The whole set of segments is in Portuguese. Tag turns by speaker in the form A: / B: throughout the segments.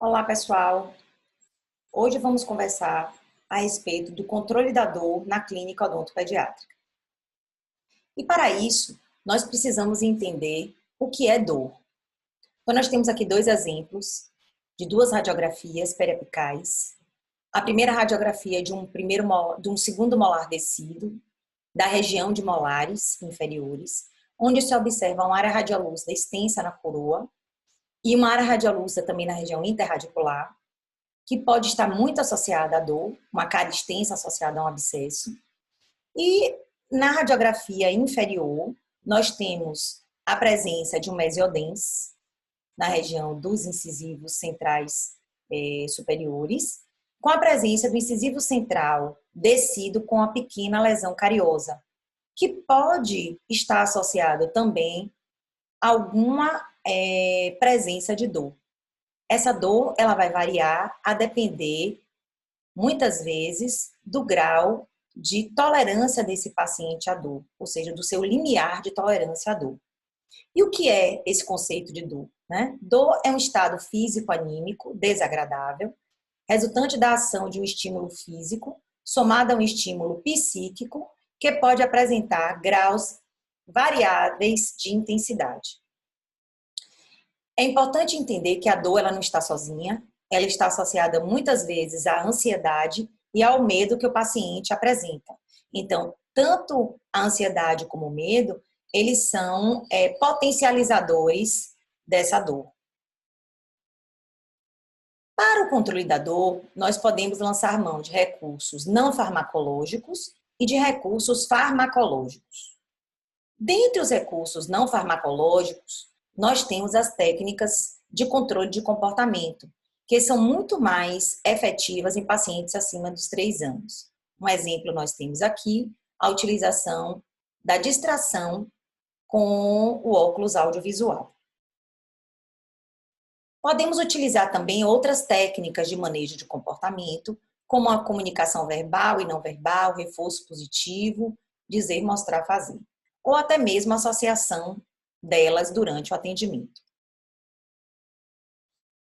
A: Olá, pessoal. Hoje vamos conversar a respeito do controle da dor na clínica odontopediátrica. E para isso, nós precisamos entender o que é dor. Então, nós temos aqui dois exemplos de duas radiografias periapicais. A primeira radiografia de um segundo molar descido, da região de molares inferiores, onde se observa uma área radiolúcida extensa na coroa e uma área radiolúcida também na região interradicular, que pode estar muito associada à dor, uma cárie extensa associada a um abscesso. E na radiografia inferior, nós temos a presença de um mesiodens na região dos incisivos centrais superiores, com a presença do incisivo central descido com a pequena lesão cariosa, que pode estar associado também a alguma presença de dor. Essa dor, ela vai variar a depender, muitas vezes, do grau de tolerância desse paciente à dor, ou seja, do seu limiar de tolerância à dor. E o que é esse conceito de dor, né? Dor é um estado físico-anímico desagradável, resultante da ação de um estímulo físico, somado a um estímulo psíquico, que pode apresentar graus variáveis de intensidade. É importante entender que a dor ela não está sozinha, ela está associada muitas vezes à ansiedade e ao medo que o paciente apresenta. Então, tanto a ansiedade como o medo, eles são potencializadores dessa dor. Para o controle da dor, nós podemos lançar mão de recursos não farmacológicos e de recursos farmacológicos. Dentre os recursos não farmacológicos, nós temos as técnicas de controle de comportamento, que são muito mais efetivas em pacientes acima dos 3 anos. Um exemplo nós temos aqui, a utilização da distração com o óculos audiovisual. Podemos utilizar também outras técnicas de manejo de comportamento, como a comunicação verbal e não verbal, reforço positivo, dizer, mostrar, fazer, ou até mesmo a associação delas durante o atendimento.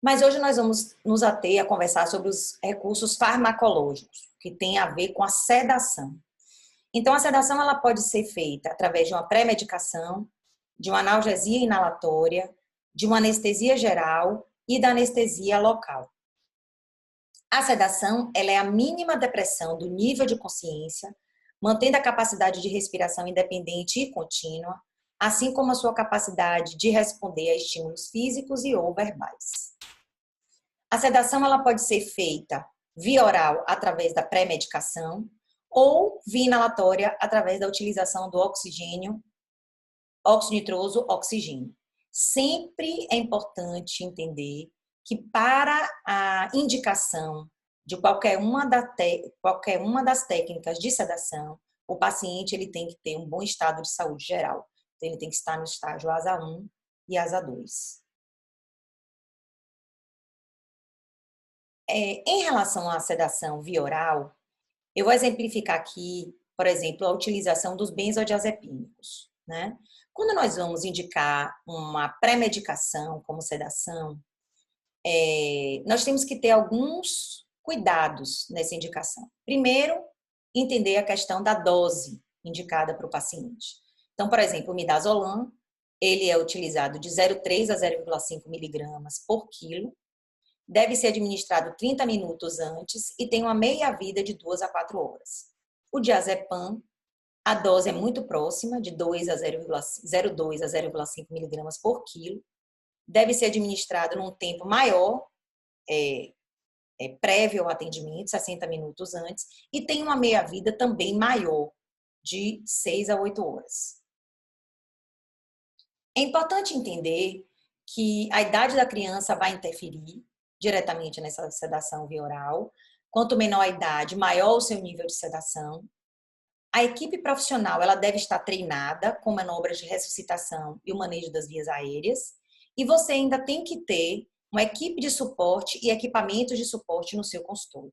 A: Mas hoje nós vamos nos ater a conversar sobre os recursos farmacológicos, que tem a ver com a sedação. Então, a sedação ela pode ser feita através de uma pré-medicação, de uma analgesia inalatória, de uma anestesia geral e da anestesia local. A sedação ela é a mínima depressão do nível de consciência, mantendo a capacidade de respiração independente e contínua, assim como a sua capacidade de responder a estímulos físicos e ou verbais. A sedação ela pode ser feita via oral através da pré-medicação ou via inalatória através da utilização do oxigênio, óxido nitroso, oxigênio. Sempre é importante entender que para a indicação de qualquer uma das técnicas de sedação, o paciente ele tem que ter um bom estado de saúde geral. Então, ele tem que estar no estágio ASA 1 e ASA 2. Em relação à sedação via oral, eu vou exemplificar aqui, por exemplo, a utilização dos benzodiazepínicos, né? Quando nós vamos indicar uma pré-medicação como sedação, nós temos que ter alguns cuidados nessa indicação. Primeiro, entender a questão da dose indicada para o paciente. Então, por exemplo, o midazolam, ele é utilizado de 0,3 a 0,5 miligramas por quilo, deve ser administrado 30 minutos antes e tem uma meia-vida de 2 a 4 horas. O diazepam, a dose é muito próxima, de 2 a 0,2 a 0,5 miligramas por quilo, deve ser administrado num tempo maior, prévio ao atendimento, 60 minutos antes, e tem uma meia-vida também maior, de 6 a 8 horas. É importante entender que a idade da criança vai interferir diretamente nessa sedação via oral. Quanto menor a idade, maior o seu nível de sedação. A equipe profissional ela deve estar treinada com manobras de ressuscitação e o manejo das vias aéreas. E você ainda tem que ter uma equipe de suporte e equipamentos de suporte no seu consultório.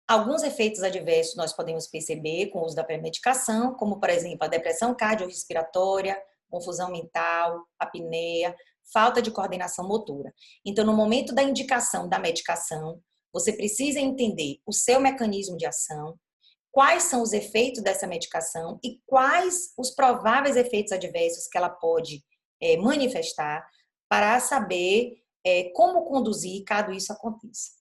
A: Alguns efeitos adversos nós podemos perceber com o uso da pré-medicação, como, por exemplo, a depressão cardiorrespiratória, confusão mental, apneia, falta de coordenação motora. Então, no momento da indicação da medicação, você precisa entender o seu mecanismo de ação, quais são os efeitos dessa medicação e quais os prováveis efeitos adversos que ela pode manifestar para saber como conduzir caso isso aconteça.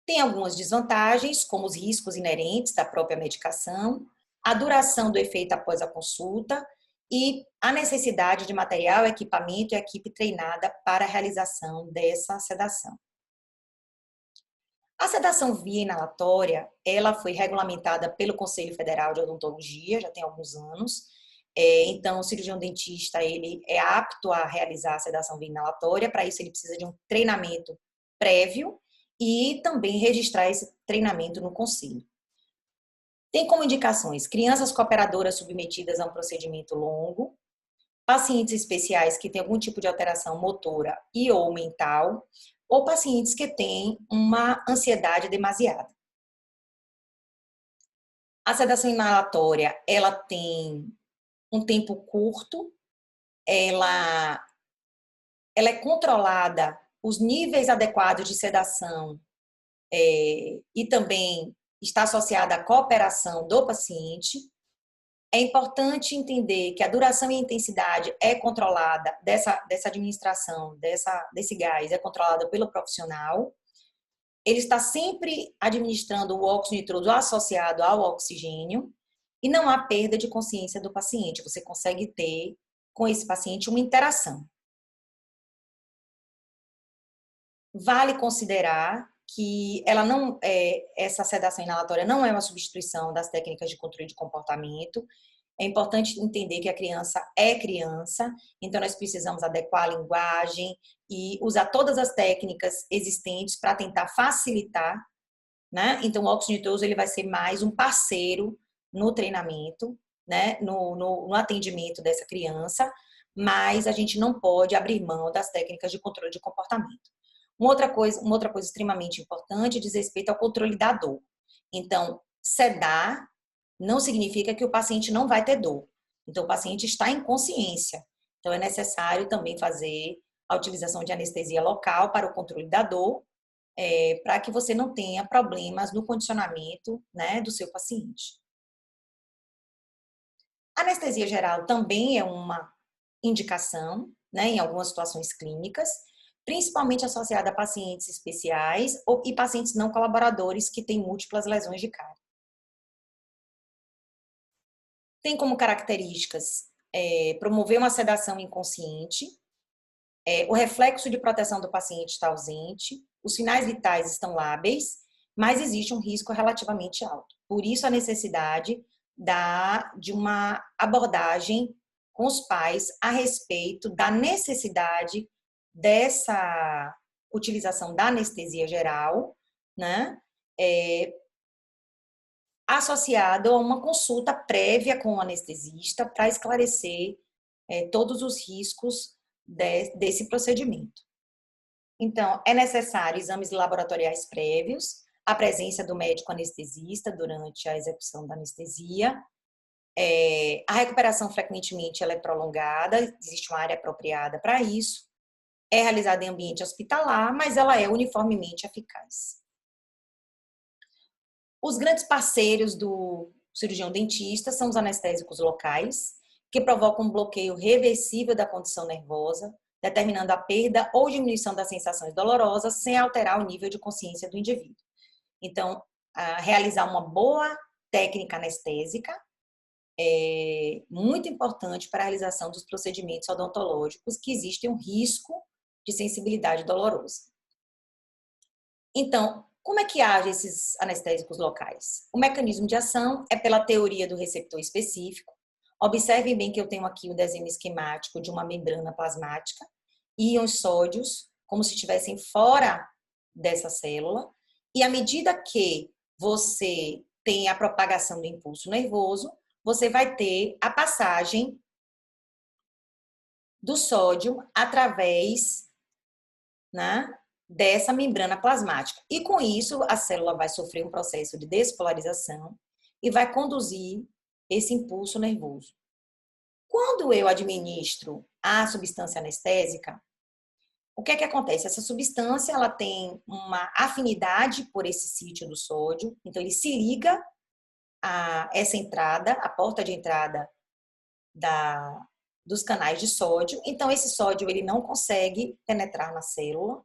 A: Tem algumas desvantagens, como os riscos inerentes da própria medicação, a duração do efeito após a consulta e a necessidade de material, equipamento e equipe treinada para a realização dessa sedação. A sedação via inalatória, ela foi regulamentada pelo Conselho Federal de Odontologia, já tem alguns anos. Então, o cirurgião dentista, ele é apto a realizar a sedação via inalatória, para isso ele precisa de um treinamento prévio e também registrar esse treinamento no conselho. Tem como indicações crianças cooperadoras submetidas a um procedimento longo, pacientes especiais que têm algum tipo de alteração motora e ou mental, ou pacientes que têm uma ansiedade demasiada. A sedação inalatória, ela tem um tempo curto, ela é controlada, os níveis adequados de sedação e também está associada à cooperação do paciente. É importante entender que a duração e a intensidade é controlada, dessa administração, desse gás, é controlada pelo profissional. Ele está sempre administrando o óxido nitroso associado ao oxigênio e não há perda de consciência do paciente. Você consegue ter com esse paciente uma interação. Vale considerar que essa sedação inalatória não é uma substituição das técnicas de controle de comportamento. É importante entender que a criança é criança, então nós precisamos adequar a linguagem e usar todas as técnicas existentes para tentar facilitar, né? Então o óxido nitroso ele vai ser mais um parceiro no treinamento, né? No atendimento dessa criança, mas a gente não pode abrir mão das técnicas de controle de comportamento. Uma outra coisa extremamente importante diz respeito ao controle da dor. Então, sedar não significa que o paciente não vai ter dor. Então, o paciente está em consciência. Então, é necessário também fazer a utilização de anestesia local para o controle da dor, para que você não tenha problemas no condicionamento, né, do seu paciente. A anestesia geral também é uma indicação, né, em algumas situações clínicas, principalmente associada a pacientes especiais e pacientes não colaboradores que têm múltiplas lesões de cárie. Tem como características promover uma sedação inconsciente, o reflexo de proteção do paciente está ausente, os sinais vitais estão lábeis, mas existe um risco relativamente alto. Por isso, a necessidade de uma abordagem com os pais a respeito da necessidade dessa utilização da anestesia geral, né? Associado a uma consulta prévia com o anestesista para esclarecer todos os riscos desse procedimento. Então, é necessário exames laboratoriais prévios, a presença do médico anestesista durante a execução da anestesia. A recuperação frequentemente ela é prolongada, existe uma área apropriada para isso. É realizada em ambiente hospitalar, mas ela é uniformemente eficaz. Os grandes parceiros do cirurgião dentista são os anestésicos locais, que provocam um bloqueio reversível da condição nervosa, determinando a perda ou diminuição das sensações dolorosas sem alterar o nível de consciência do indivíduo. Então, realizar uma boa técnica anestésica é muito importante para a realização dos procedimentos odontológicos que existem um risco de sensibilidade dolorosa. Então, como é que agem esses anestésicos locais? O mecanismo de ação é pela teoria do receptor específico. Observem bem que eu tenho aqui o desenho esquemático de uma membrana plasmática, íons sódios, como se estivessem fora dessa célula, e à medida que você tem a propagação do impulso nervoso, você vai ter a passagem do sódio através, né, dessa membrana plasmática. E com isso, a célula vai sofrer um processo de despolarização e vai conduzir esse impulso nervoso. Quando eu administro a substância anestésica, o que é que acontece? Essa substância, ela tem uma afinidade por esse sítio do sódio, então ele se liga a essa entrada, a porta de entrada dos canais de sódio. Então esse sódio ele não consegue penetrar na célula,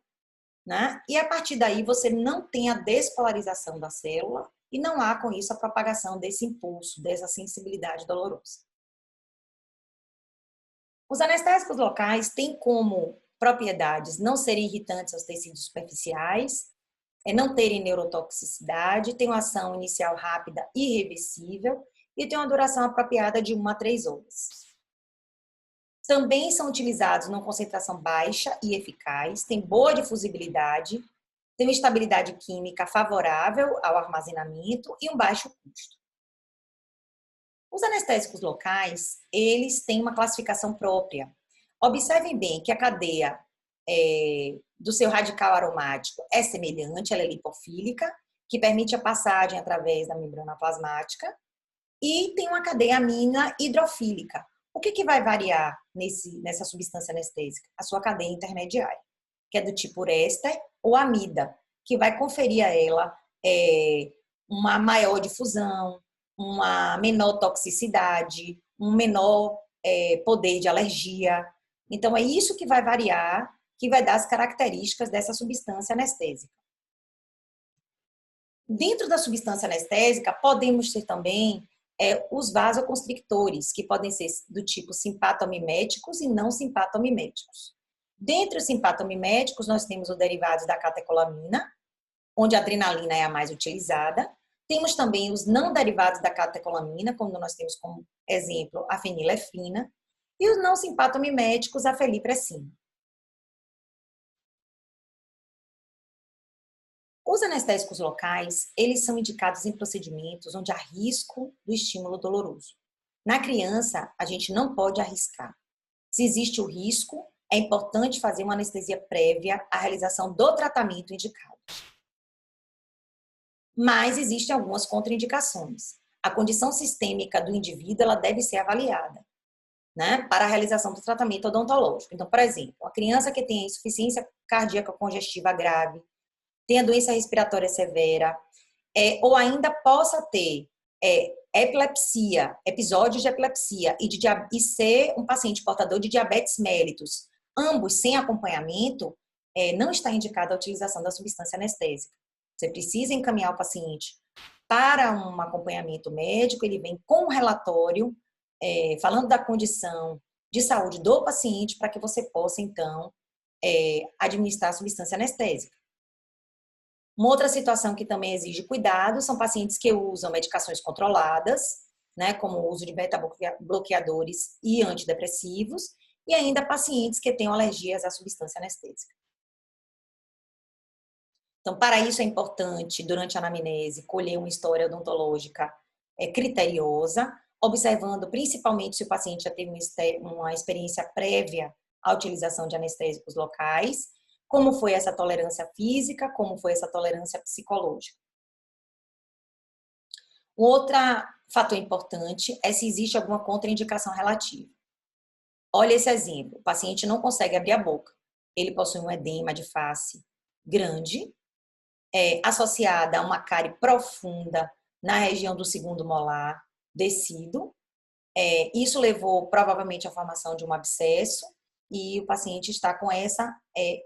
A: né? E a partir daí você não tem a despolarização da célula e não há com isso a propagação desse impulso, dessa sensibilidade dolorosa. Os anestésicos locais têm como propriedades não serem irritantes aos tecidos superficiais, não terem neurotoxicidade, têm uma ação inicial rápida e reversível e têm uma duração apropriada de 1 a 3 horas. Também são utilizados numa concentração baixa e eficaz, têm boa difusibilidade, têm uma estabilidade química favorável ao armazenamento e um baixo custo. Os anestésicos locais, eles têm uma classificação própria. Observem bem que a cadeia do seu radical aromático é semelhante, ela é lipofílica, que permite a passagem através da membrana plasmática, e tem uma cadeia amina hidrofílica. O que vai variar nessa substância anestésica? A sua cadeia intermediária, que é do tipo éster ou amida, que vai conferir a ela uma maior difusão, uma menor toxicidade, um menor poder de alergia. Então, é isso que vai variar, que vai dar as características dessa substância anestésica. Dentro da substância anestésica, podemos ter também os vasoconstrictores, que podem ser do tipo simpatomiméticos e não simpatomiméticos. Dentre os simpatomiméticos, nós temos os derivados da catecolamina, onde a adrenalina é a mais utilizada. Temos também os não derivados da catecolamina, como nós temos como exemplo a fenilefrina, e os não simpatomiméticos, a felipressina. Os anestésicos locais, eles são indicados em procedimentos onde há risco do estímulo doloroso. Na criança, a gente não pode arriscar. Se existe o risco, é importante fazer uma anestesia prévia à realização do tratamento indicado. Mas existem algumas contraindicações. A condição sistêmica do indivíduo, ela deve ser avaliada, né, para a realização do tratamento odontológico. Então, por exemplo, a criança que tem insuficiência cardíaca congestiva grave, tem a doença respiratória severa, ou ainda possa ter epilepsia, episódios de epilepsia e ser um paciente portador de diabetes mellitus, ambos sem acompanhamento, não está indicada a utilização da substância anestésica. Você precisa encaminhar o paciente para um acompanhamento médico, ele vem com um relatório falando da condição de saúde do paciente para que você possa, então, administrar a substância anestésica. Uma outra situação que também exige cuidado são pacientes que usam medicações controladas, né, como o uso de beta-bloqueadores e antidepressivos, e ainda pacientes que tenham alergias à substância anestésica. Então, para isso é importante, durante a anamnese, colher uma história odontológica criteriosa, observando principalmente se o paciente já teve uma experiência prévia à utilização de anestésicos locais, como foi essa tolerância física, como foi essa tolerância psicológica. Um outro fator importante é se existe alguma contraindicação relativa. Olha esse exemplo, o paciente não consegue abrir a boca, ele possui um edema de face grande, associada a uma cárie profunda na região do segundo molar descido. Isso levou provavelmente à formação de um abscesso e o paciente está com essa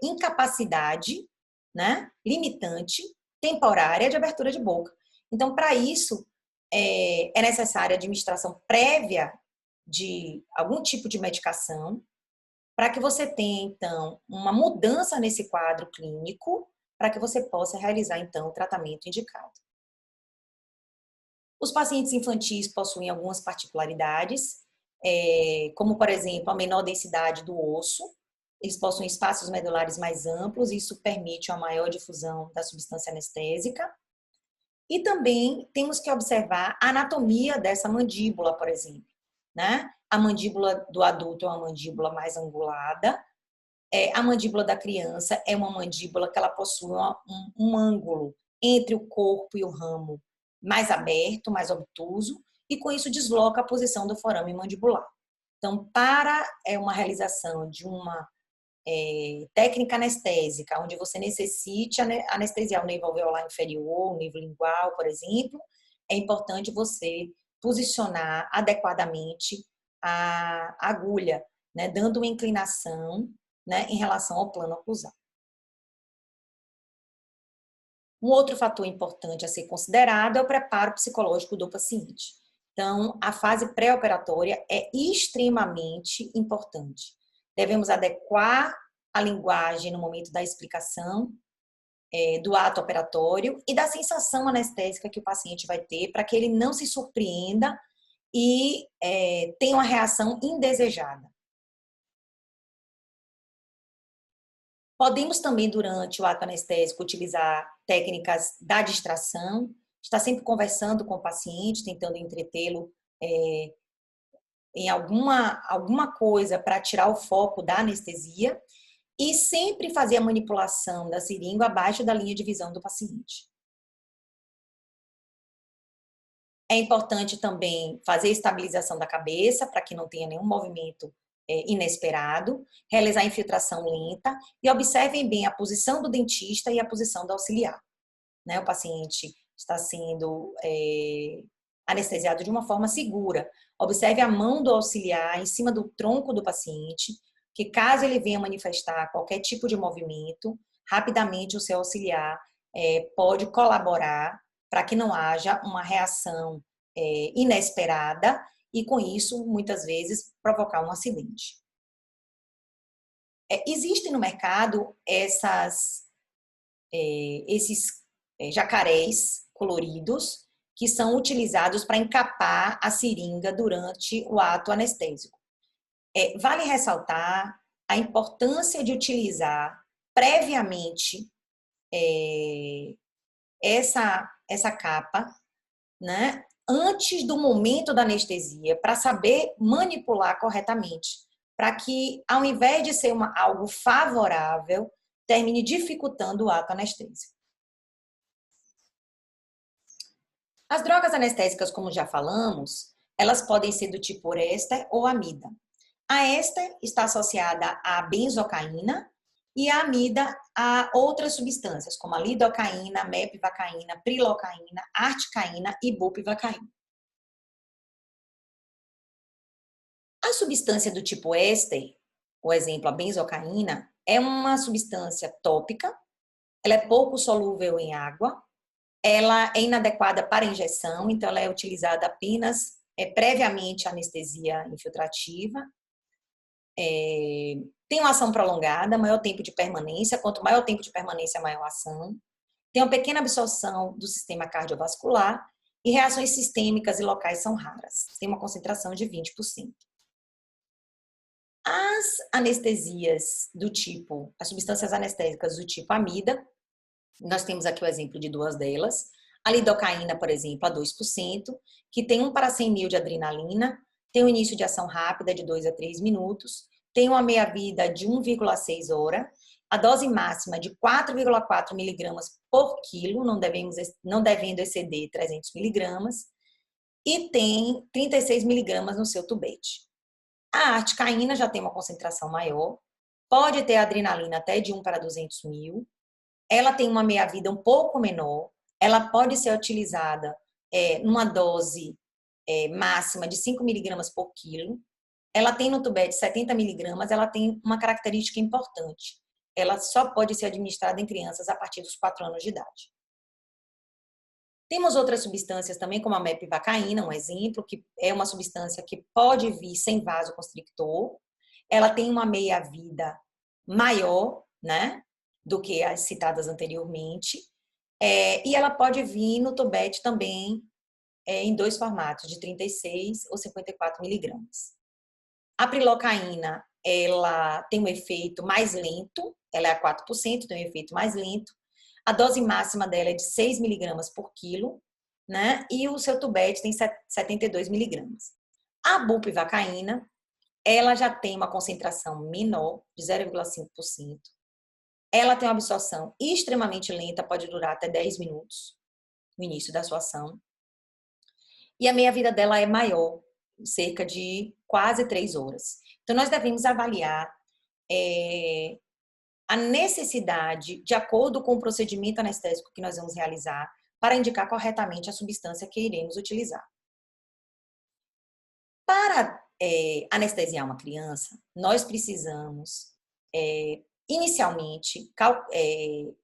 A: incapacidade, né, limitante, temporária de abertura de boca. Então, para isso, é necessária a administração prévia de algum tipo de medicação para que você tenha, então, uma mudança nesse quadro clínico para que você possa realizar, então, o tratamento indicado. Os pacientes infantis possuem algumas particularidades, como, por exemplo, a menor densidade do osso, eles possuem espaços medulares mais amplos, e isso permite uma maior difusão da substância anestésica. E também temos que observar a anatomia dessa mandíbula, por exemplo, né? A mandíbula do adulto é uma mandíbula mais angulada, a mandíbula da criança é uma mandíbula que ela possui um ângulo entre o corpo e o ramo mais aberto, mais obtuso, e com isso desloca a posição do forame mandibular. Então, para uma realização de uma técnica anestésica, onde você necessite anestesiar o nervo alveolar inferior, o nervo lingual, por exemplo, é importante você posicionar adequadamente a agulha, né, dando uma inclinação, né, em relação ao plano oclusal. Um outro fator importante a ser considerado é o preparo psicológico do paciente. Então, a fase pré-operatória é extremamente importante. Devemos adequar a linguagem no momento da explicação do ato operatório e da sensação anestésica que o paciente vai ter, para que ele não se surpreenda e tenha uma reação indesejada. Podemos também, durante o ato anestésico, utilizar técnicas da distração, estar sempre conversando com o paciente, tentando entretê-lo em alguma coisa para tirar o foco da anestesia e sempre fazer a manipulação da seringa abaixo da linha de visão do paciente. É importante também fazer a estabilização da cabeça para que não tenha nenhum movimento inesperado, realizar a infiltração lenta e observem bem a posição do dentista e a posição do auxiliar. Né? O paciente está sendo anestesiado de uma forma segura. Observe a mão do auxiliar em cima do tronco do paciente, que caso ele venha manifestar qualquer tipo de movimento, rapidamente o seu auxiliar pode colaborar para que não haja uma reação inesperada e, com isso, muitas vezes, provocar um acidente. Existem no mercado esses jacarés coloridos que são utilizados para encapar a seringa durante o ato anestésico. Vale ressaltar a importância de utilizar previamente essa capa, né, antes do momento da anestesia, para saber manipular corretamente, para que, ao invés de ser algo favorável, termine dificultando o ato anestésico. As drogas anestésicas, como já falamos, elas podem ser do tipo éster ou amida. A éster está associada à benzocaína e a amida a outras substâncias, como a lidocaína, mepivacaína, prilocaína, articaína e bupivacaína. A substância do tipo éster, por exemplo, a benzocaína, é uma substância tópica, ela é pouco solúvel em água, ela é inadequada para injeção, então ela é utilizada apenas previamente à anestesia infiltrativa. Tem uma ação prolongada, maior tempo de permanência, quanto maior o tempo de permanência, maior a ação. Tem uma pequena absorção do sistema cardiovascular e reações sistêmicas e locais são raras. Tem uma concentração de 20%. As anestesias do tipo, as substâncias anestésicas do tipo amida, nós temos aqui o exemplo de duas delas. A lidocaína, por exemplo, a 2%, que tem 1 para 100 mil de adrenalina, tem um início de ação rápida de 2 a 3 minutos, tem uma meia-vida de 1,6 hora, a dose máxima de 4,4 miligramas por quilo, não devendo exceder 300 miligramas, e tem 36 miligramas no seu tubete. A articaína já tem uma concentração maior, pode ter adrenalina até de 1 para 200 mil, ela tem uma meia-vida um pouco menor, ela pode ser utilizada numa dose máxima de 5 miligramas por quilo, ela tem no tubete 70 miligramas, ela tem uma característica importante, ela só pode ser administrada em crianças a partir dos 4 anos de idade. Temos outras substâncias também, como a mepivacaína, um exemplo, que é uma substância que pode vir sem vasoconstrictor, ela tem uma meia-vida maior, né, do que as citadas anteriormente, e ela pode vir no tubete também em 2 formatos, de 36 ou 54 miligramas. A prilocaína, ela tem um efeito mais lento, ela é a 4%, tem um efeito mais lento. A dose máxima dela é de 6 miligramas por quilo, né? E o seu tubete tem 72 miligramas. A bupivacaína, ela já tem uma concentração menor, de 0,5%. Ela tem uma absorção extremamente lenta, pode durar até 10 minutos no início da sua ação. E a meia-vida dela é maior, cerca de quase 3 horas. Então, nós devemos avaliar a necessidade, de acordo com o procedimento anestésico que nós vamos realizar, para indicar corretamente a substância que iremos utilizar. Para anestesiar uma criança, nós precisamos, inicialmente,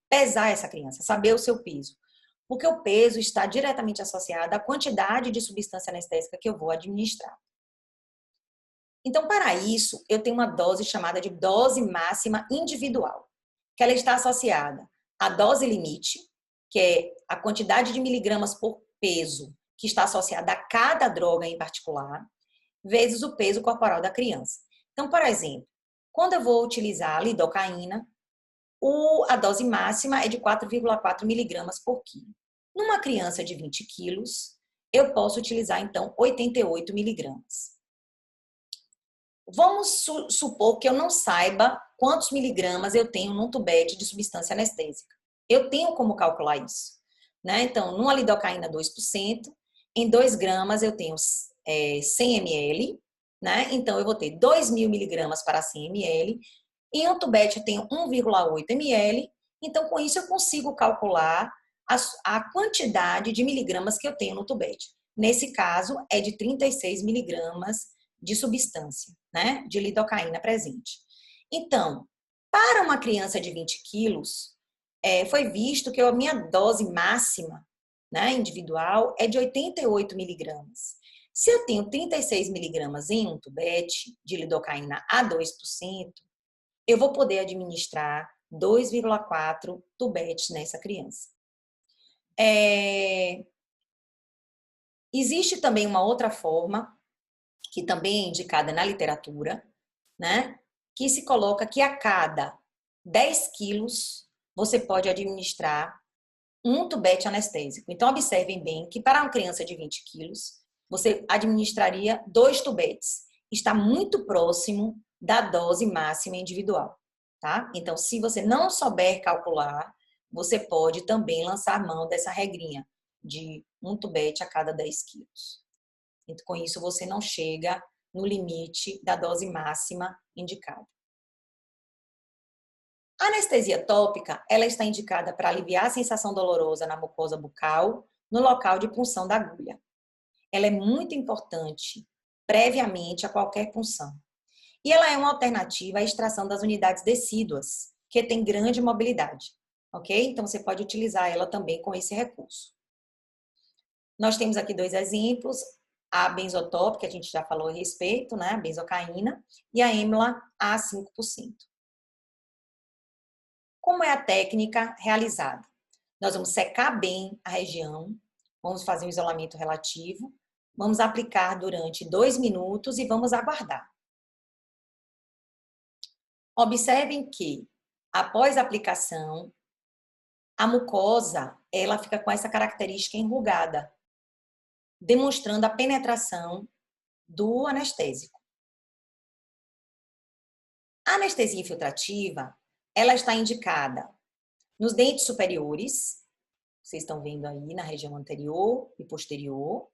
A: pesar essa criança, saber o seu peso. Porque o peso está diretamente associado à quantidade de substância anestésica que eu vou administrar. Então, para isso, eu tenho uma dose chamada de dose máxima individual, que ela está associada à dose limite, que é a quantidade de miligramas por peso que está associada a cada droga em particular, vezes o peso corporal da criança. Então, por exemplo, quando eu vou utilizar a lidocaína, a dose máxima é de 4,4 miligramas por quilo. Numa criança de 20 quilos, eu posso utilizar, então, 88 miligramas. Vamos supor que eu não saiba quantos miligramas eu tenho num tubete de substância anestésica. Eu tenho como calcular isso, né? Então, numa lidocaína 2%, em 2 gramas eu tenho 100 ml, né? Então, eu vou ter 2.000 miligramas para 100 ml. Em um tubete eu tenho 1,8 ml. Então, com isso eu consigo calcular a quantidade de miligramas que eu tenho no tubete. Nesse caso, é de 36 miligramas de substância, né? De lidocaína presente. Então, para uma criança de 20 quilos, foi visto que a minha dose máxima, né, individual é de 88 miligramas. Se eu tenho 36 miligramas em um tubete de lidocaína a 2%, eu vou poder administrar 2,4 tubetes nessa criança. Existe também uma outra forma, que também é indicada na literatura, né? Que se coloca que a cada 10 quilos você pode administrar um tubete anestésico. Então, observem bem que para uma criança de 20 quilos, você administraria 2 tubetes. Está muito próximo da dose máxima individual, tá? Então, se você não souber calcular, você pode também lançar mão dessa regrinha de um tubete a cada 10 quilos. Então, com isso, você não chega no limite da dose máxima indicada. A anestesia tópica, ela está indicada para aliviar a sensação dolorosa na mucosa bucal, no local de punção da agulha. Ela é muito importante previamente a qualquer punção. E ela é uma alternativa à extração das unidades decíduas, que tem grande mobilidade, ok? Então, você pode utilizar ela também com esse recurso. Nós temos aqui 2 exemplos, a benzotópica, que a gente já falou a respeito, né? A benzocaína, e a êmila a 5%. Como é a técnica realizada? Nós vamos secar bem a região, vamos fazer um isolamento relativo, vamos aplicar durante 2 minutos e vamos aguardar. Observem que, após a aplicação, a mucosa, ela fica com essa característica enrugada, demonstrando a penetração do anestésico. A anestesia infiltrativa, ela está indicada nos dentes superiores, vocês estão vendo aí na região anterior e posterior,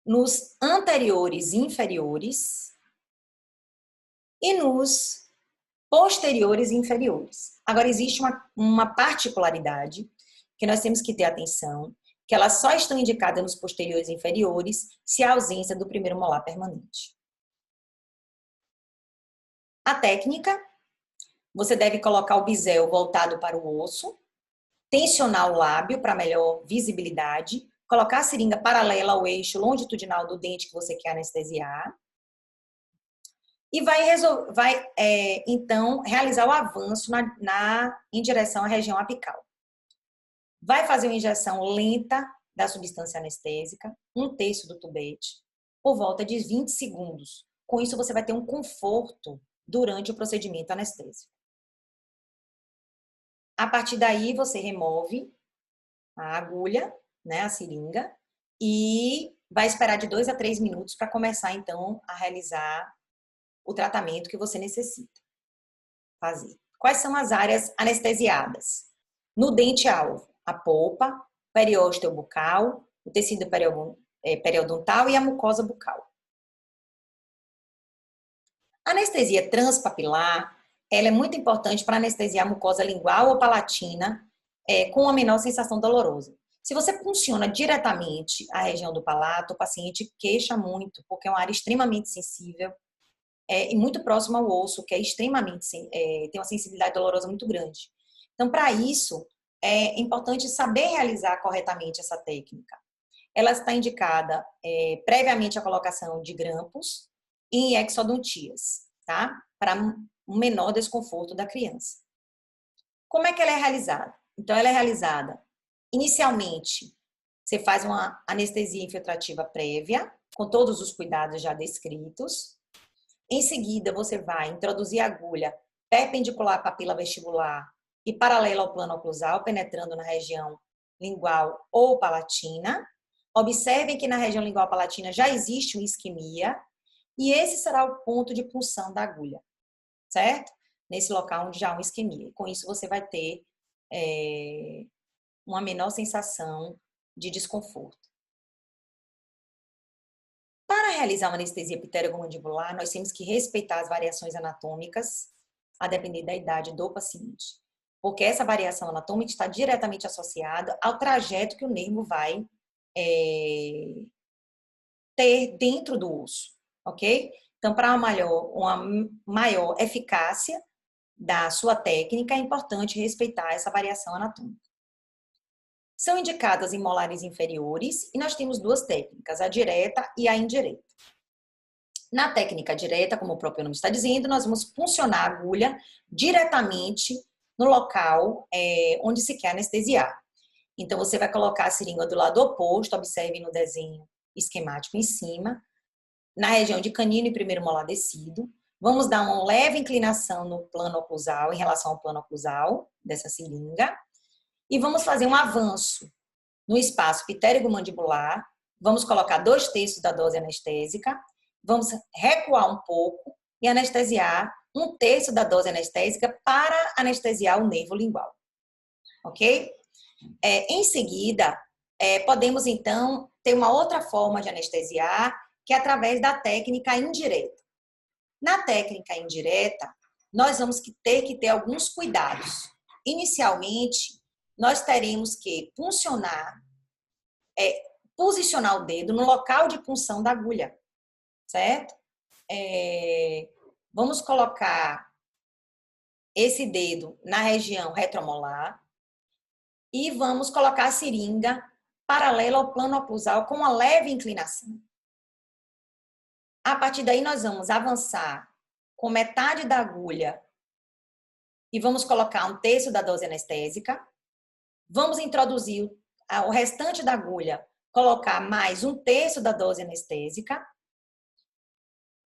A: nos anteriores e inferiores e nos posteriores e inferiores. Agora, existe uma particularidade que nós temos que ter atenção, que elas só estão indicadas nos posteriores e inferiores se há ausência do primeiro molar permanente. A técnica, você deve colocar o bisel voltado para o osso, tensionar o lábio para melhor visibilidade, colocar a seringa paralela ao eixo longitudinal do dente que você quer anestesiar e vai então, realizar o avanço em direção à região apical. Vai fazer uma injeção lenta da substância anestésica, 1/3 do tubete, por volta de 20 segundos. Com isso, você vai ter um conforto durante o procedimento anestésico. A partir daí, você remove a agulha, né, a seringa, e vai esperar de 2 a 3 minutos para começar, então, a realizar o tratamento que você necessita fazer. Quais são as áreas anestesiadas? No dente-alvo, a polpa, periósteo bucal, o tecido periodontal e a mucosa bucal. A anestesia transpapilar, ela é muito importante para anestesiar a mucosa lingual ou palatina com a menor sensação dolorosa. Se você funciona diretamente a região do palato, o paciente queixa muito, porque é uma área extremamente sensível e muito próximo ao osso, que é extremamente, tem uma sensibilidade dolorosa muito grande. Então, para isso, é importante saber realizar corretamente essa técnica. Ela está indicada previamente à colocação de grampos em exodontias, tá? Para um menor desconforto da criança. Como é que ela é realizada? Então, ela é realizada inicialmente, você faz uma anestesia infiltrativa prévia, com todos os cuidados já descritos. Em seguida, você vai introduzir a agulha perpendicular à papila vestibular e paralela ao plano oclusal, penetrando na região lingual ou palatina. Observem que na região lingual palatina já existe uma isquemia e esse será o ponto de punção da agulha, certo? Nesse local onde já há uma isquemia. Com isso, você vai ter uma menor sensação de desconforto. Para realizar uma anestesia pterygomandibular, nós temos que respeitar as variações anatômicas, a depender da idade do paciente. Porque essa variação anatômica está diretamente associada ao trajeto que o nervo vai ter dentro do osso, ok? Então, para uma maior eficácia da sua técnica, é importante respeitar essa variação anatômica. São indicadas em molares inferiores e nós temos duas técnicas, a direta e a indireta. Na técnica direta, como o próprio nome está dizendo, nós vamos puncionar a agulha diretamente no local onde se quer anestesiar. Então, você vai colocar a seringa do lado oposto, observe no desenho esquemático em cima, na região de canino e primeiro molar descido. Vamos dar uma leve inclinação no plano oclusal, em relação ao plano oclusal dessa seringa. E vamos fazer um avanço no espaço pterygomandibular. Vamos colocar 2/3 da dose anestésica. Vamos recuar um pouco e anestesiar 1/3 da dose anestésica para anestesiar o nervo lingual. Ok? Em seguida, podemos então ter uma outra forma de anestesiar, que é através da técnica indireta. Na técnica indireta, nós vamos ter que ter alguns cuidados. Inicialmente, nós teremos que posicionar o dedo no local de punção da agulha, certo? Vamos colocar esse dedo na região retromolar e vamos colocar a seringa paralela ao plano oclusal com uma leve inclinação. A partir daí, nós vamos avançar com metade da agulha e vamos colocar 1/3 da dose anestésica. Vamos introduzir o restante da agulha, colocar mais 1/3 da dose anestésica.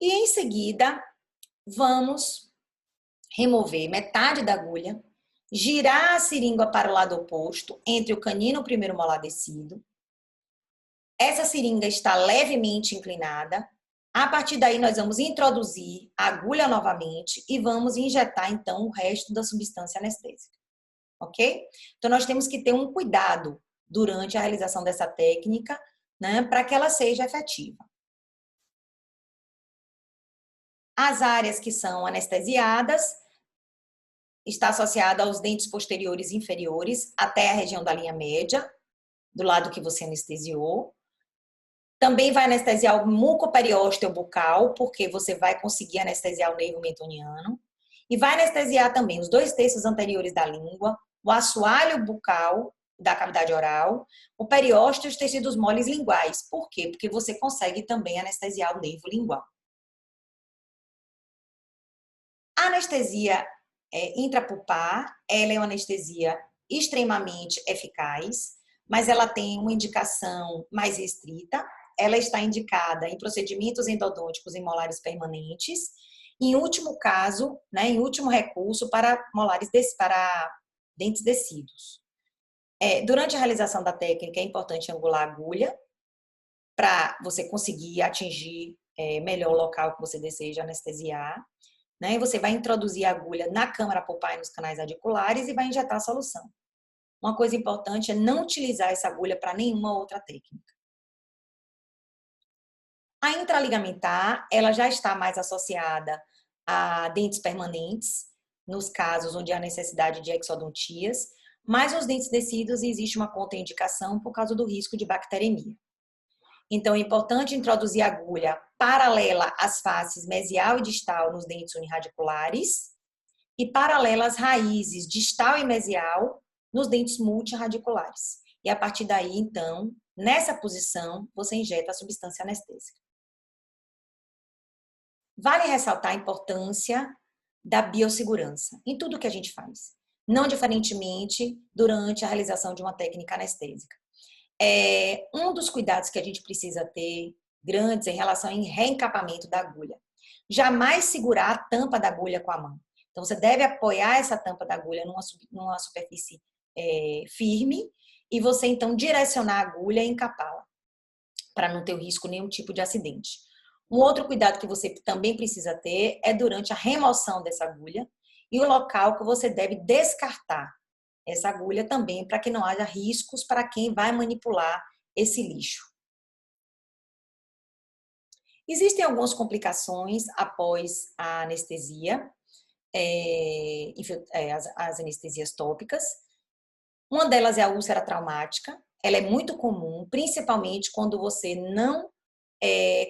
A: E em seguida, vamos remover metade da agulha, girar a seringa para o lado oposto, entre o canino e o primeiro molar descido. Essa seringa está levemente inclinada. A partir daí, nós vamos introduzir a agulha novamente e vamos injetar, então, o resto da substância anestésica. Ok? Então, nós temos que ter um cuidado durante a realização dessa técnica, né, para que ela seja efetiva. As áreas que são anestesiadas está associada aos dentes posteriores e inferiores até a região da linha média, do lado que você anestesiou. Também vai anestesiar o mucoperiósteo bucal, porque você vai conseguir anestesiar o nervo mentoniano. E vai anestesiar também os 2/3 anteriores da língua, o assoalho bucal da cavidade oral, o periósteo e os tecidos moles linguais. Por quê? Porque você consegue também anestesiar o nervo lingual. A anestesia intrapulpar, ela é uma anestesia extremamente eficaz, mas ela tem uma indicação mais restrita. Ela está indicada em procedimentos endodônticos em molares permanentes, em último caso, né, em último recurso, para dentes descidos. Durante a realização da técnica, é importante angular a agulha para você conseguir atingir melhor o local que você deseja anestesiar. Né? Você vai introduzir a agulha na câmara pulpar e nos canais radiculares e vai injetar a solução. Uma coisa importante é não utilizar essa agulha para nenhuma outra técnica. A intraligamentar, ela já está mais associada a dentes permanentes, nos casos onde há necessidade de exodontias, mas nos dentes descidos existe uma contraindicação por causa do risco de bacteremia. Então, é importante introduzir agulha paralela às faces mesial e distal nos dentes unirradiculares e paralela às raízes distal e mesial nos dentes multirradiculares. E a partir daí, então, nessa posição, você injeta a substância anestésica. Vale ressaltar a importância da biossegurança em tudo que a gente faz, não diferentemente durante a realização de uma técnica anestésica. Um dos cuidados que a gente precisa ter grandes em relação ao reencapamento da agulha. Jamais segurar a tampa da agulha com a mão. Então, você deve apoiar essa tampa da agulha numa superfície firme e você, então, direcionar a agulha e encapá-la, para não ter o risco nenhum tipo de acidente. Um outro cuidado que você também precisa ter é durante a remoção dessa agulha e o local que você deve descartar essa agulha também, para que não haja riscos para quem vai manipular esse lixo. Existem algumas complicações após a anestesia, as anestesias tópicas. Uma delas é a úlcera traumática. Ela é muito comum, principalmente quando você não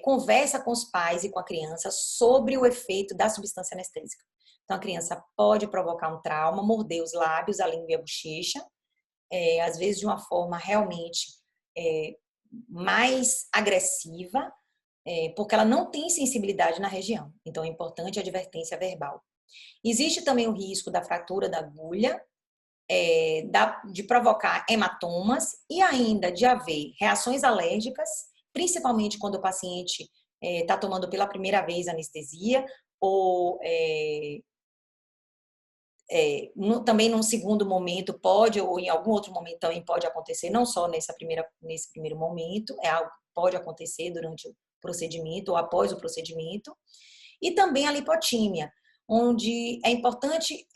A: conversa com os pais e com a criança sobre o efeito da substância anestésica. Então, a criança pode provocar um trauma, morder os lábios, a língua e a bochecha, às vezes de uma forma realmente mais agressiva, porque ela não tem sensibilidade na região. Então, é importante a advertência verbal. Existe também o risco da fratura da agulha, de provocar hematomas e ainda de haver reações alérgicas, principalmente quando o paciente está tomando pela primeira vez anestesia ou também num segundo momento pode, ou em algum outro momento também pode acontecer, não só nesse primeiro momento, é algo que pode acontecer durante o procedimento ou após o procedimento. E também a lipotímia, onde é importante,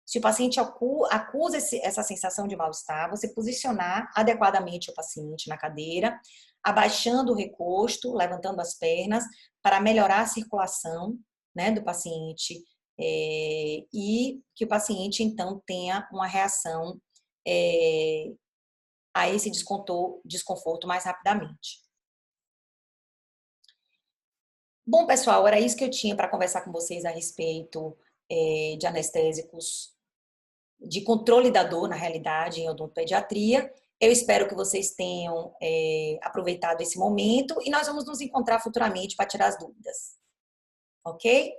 A: se o paciente acusa essa sensação de mal-estar, você posicionar adequadamente o paciente na cadeira, abaixando o recosto, levantando as pernas, para melhorar a circulação, né, do paciente, e que o paciente, então, tenha uma reação a esse desconforto mais rapidamente. Bom, pessoal, era isso que eu tinha para conversar com vocês a respeito de anestésicos, de controle da dor, na realidade, em odontopediatria. Eu espero que vocês tenham aproveitado esse momento e nós vamos nos encontrar futuramente para tirar as dúvidas. Ok?